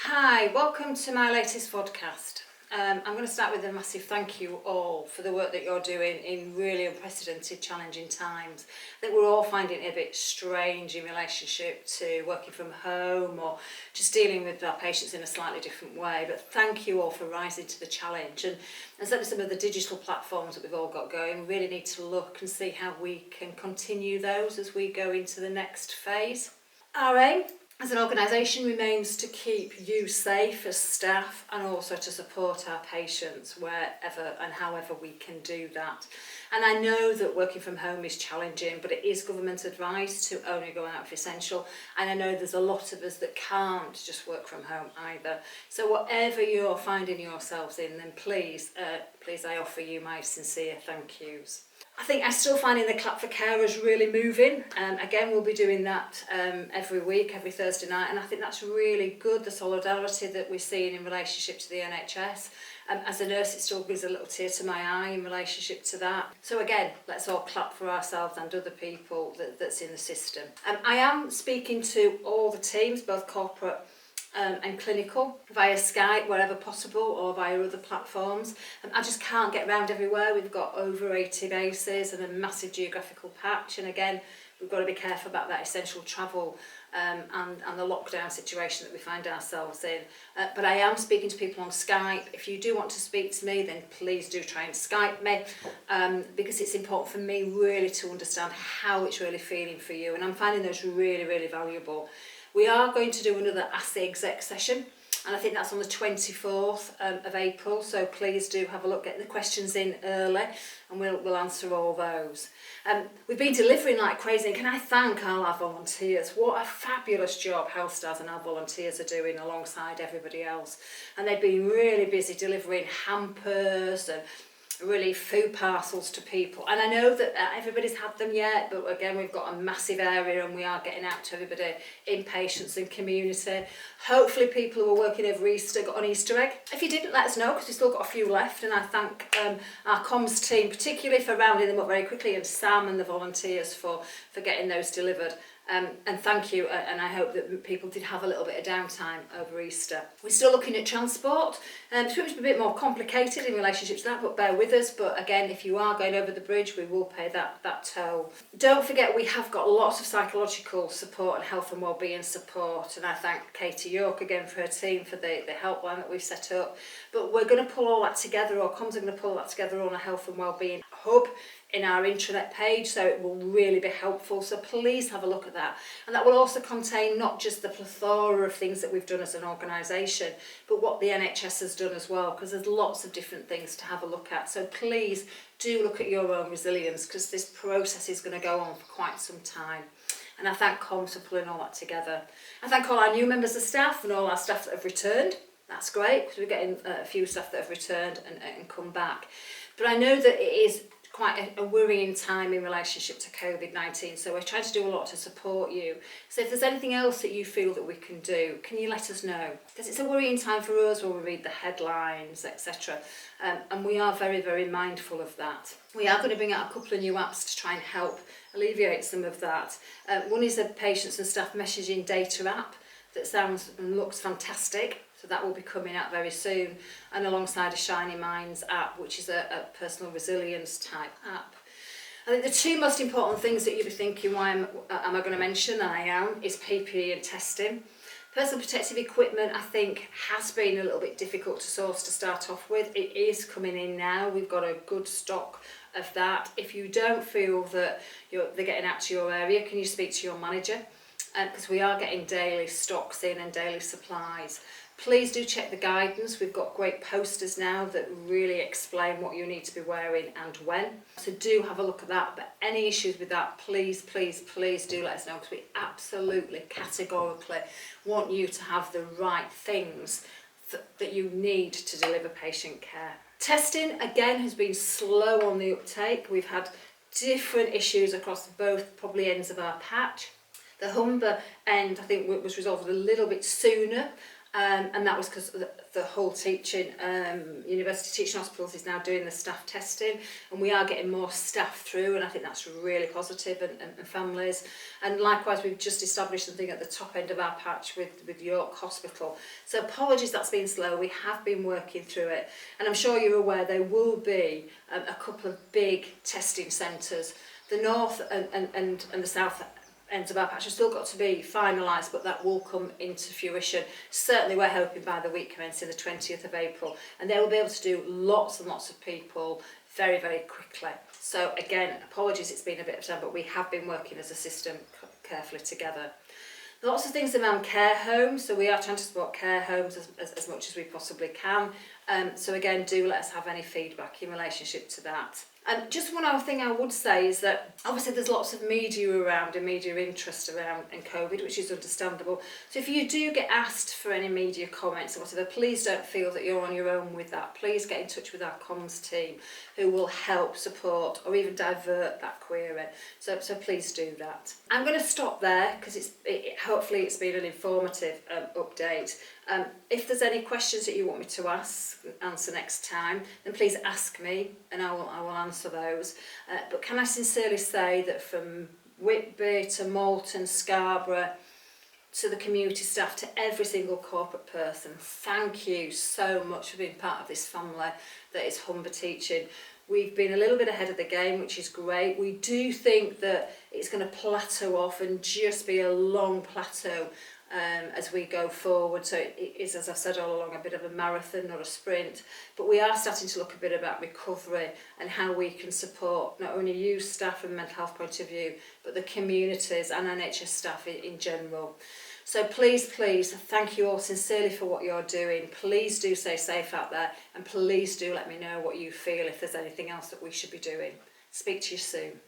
Hi, welcome to my latest podcast. I'm going to start with a massive thank you all for the work that you're doing in really unprecedented, challenging times. I think we're all finding it a bit strange in relationship to working from home or just dealing with our patients in a slightly different way. But thank you all for rising to the challenge. And certainly some of the digital platforms that we've all got going, we really need to look and see how we can continue those as we go into the next phase. Our aim as an organisation remains to keep you safe as staff and also to support our patients wherever and however we can do that. And I know that working from home is challenging, but it is government advice to only go out if essential. And I know there's a lot of us that can't just work from home either. So whatever you're finding yourselves in, then please I offer you my sincere thank yous. I think I'm still finding the Clap for Carers really moving. Again, we'll be doing that every week, every Thursday night, and I think that's really good, the solidarity that we're seeing in relationship to the NHS. As a nurse, it still gives a little tear to my eye in relationship to that. So again, let's all clap for ourselves and other people that's in the system. I am speaking to all the teams, both corporate and clinical, via Skype wherever possible or via other platforms. I just can't get around everywhere. We've got over 80 bases and a massive geographical patch, and again we've got to be careful about that essential travel and the lockdown situation that we find ourselves in. But I am speaking to people on Skype. If you do want to speak to me, then please do try and Skype me, because it's important for me really to understand how it's really feeling for you, and I'm finding those really valuable. We are going to do another Ask the Exec session, and I think that's on the 24th of April, so please do have a look, get the questions in early, and we'll answer all those. We've been delivering like crazy, and can I thank all our volunteers? What a fabulous job Health Stars and our volunteers are doing alongside everybody else. And they've been really busy delivering hampers and really food parcels to people, and I know that everybody's had them yet, but again we've got a massive area and we are getting out to everybody in patients and community. Hopefully people who are working over Easter got an Easter egg. If you didn't, let us know, because we've still got a few left, and I thank our comms team particularly for rounding them up very quickly, and Sam and the volunteers for getting those delivered. And thank you, and I hope that people did have a little bit of downtime over Easter. We're still looking at transport, and it's a bit more complicated in relationship to that, but bear with us. But again, if you are going over the bridge, we will pay that toll. Don't forget, we have got lots of psychological support and health and wellbeing support, and I thank Katie York again for her team for the helpline that we've set up. But we're going to pull all that together, or comms are going to pull that together on a health and wellbeing hub in our intranet page, so it will really be helpful. So please have a look at that, and that will also contain not just the plethora of things that we've done as an organisation, but what the NHS has done as well, because there's lots of different things to have a look at. So please do look at your own resilience, because this process is going to go on for quite some time. And I thank comms for pulling all that together. I thank all our new members of staff and all our staff that have returned. That's great, because we're getting a few staff that have returned and come back. But I know that it is quite a worrying time in relationship to COVID-19, so we're trying to do a lot to support you. So if there's anything else that you feel that we can do, can you let us know? Because it's a worrying time for us when we read the headlines, etc. And we are very mindful of that. We are going to bring out a couple of new apps to try and help alleviate some of that. One is a patients and staff messaging data app that sounds and looks fantastic. So that will be coming out very soon, and alongside a Shiny Minds app, which is a personal resilience type app. I think the two most important things that you'll be thinking, why am I going to mention, and I am, is PPE and testing. Personal protective equipment, I think, has been a little bit difficult to source to start off with. It is coming in now. We've got a good stock of that. If you don't feel that they're getting out to your area, can you speak to your manager? Because we are getting daily stocks in and daily supplies. Please do check the guidance. We've got great posters now that really explain what you need to be wearing and when. So do have a look at that. But any issues with that, please do let us know, because we absolutely, categorically want you to have the right things that you need to deliver patient care. Testing, again, has been slow on the uptake. We've had different issues across both probably ends of our patch. The Humber end, I think, was resolved a little bit sooner. and that was because the whole teaching, University Teaching Hospitals is now doing the staff testing, and we are getting more staff through, and I think that's really positive, and families. And likewise, we've just established something at the top end of our patch with York Hospital. So apologies that's been slow, we have been working through it. And I'm sure you're aware there will be a couple of big testing centres. The north and the south ends of our patch have still got to be finalised, but that will come into fruition. Certainly we're hoping by the week commencing the 20th of April, and they will be able to do lots and lots of people very, very quickly. So again, apologies it's been a bit of time, but we have been working as a system carefully together. Lots of things around care homes, so we are trying to support care homes as much as we possibly can. So again, do let us have any feedback in relationship to that. And just one other thing I would say is that obviously there's lots of media around and media interest around in COVID, which is understandable. So if you do get asked for any media comments or whatever, please don't feel that you're on your own with that. Please get in touch with our comms team who will help support or even divert that query. So please do that. I'm going to stop there because hopefully it's been an informative update. If there's any questions that you want me to answer next time, then please ask me and I will answer those. But can I sincerely say that from Whitby to Malton, Scarborough, to the community staff, to every single corporate person, thank you so much for being part of this family that is Humber Teaching. We've been a little bit ahead of the game, which is great. We do think that it's going to plateau off and just be a long plateau as we go forward. So it is, as I've said all along, a bit of a marathon, not a sprint. But we are starting to look a bit about recovery and how we can support not only you staff from a mental health point of view, but the communities and NHS staff in general. So please, thank you all sincerely for what you're doing. Please do stay safe out there, and please do let me know what you feel if there's anything else that we should be doing. Speak to you soon.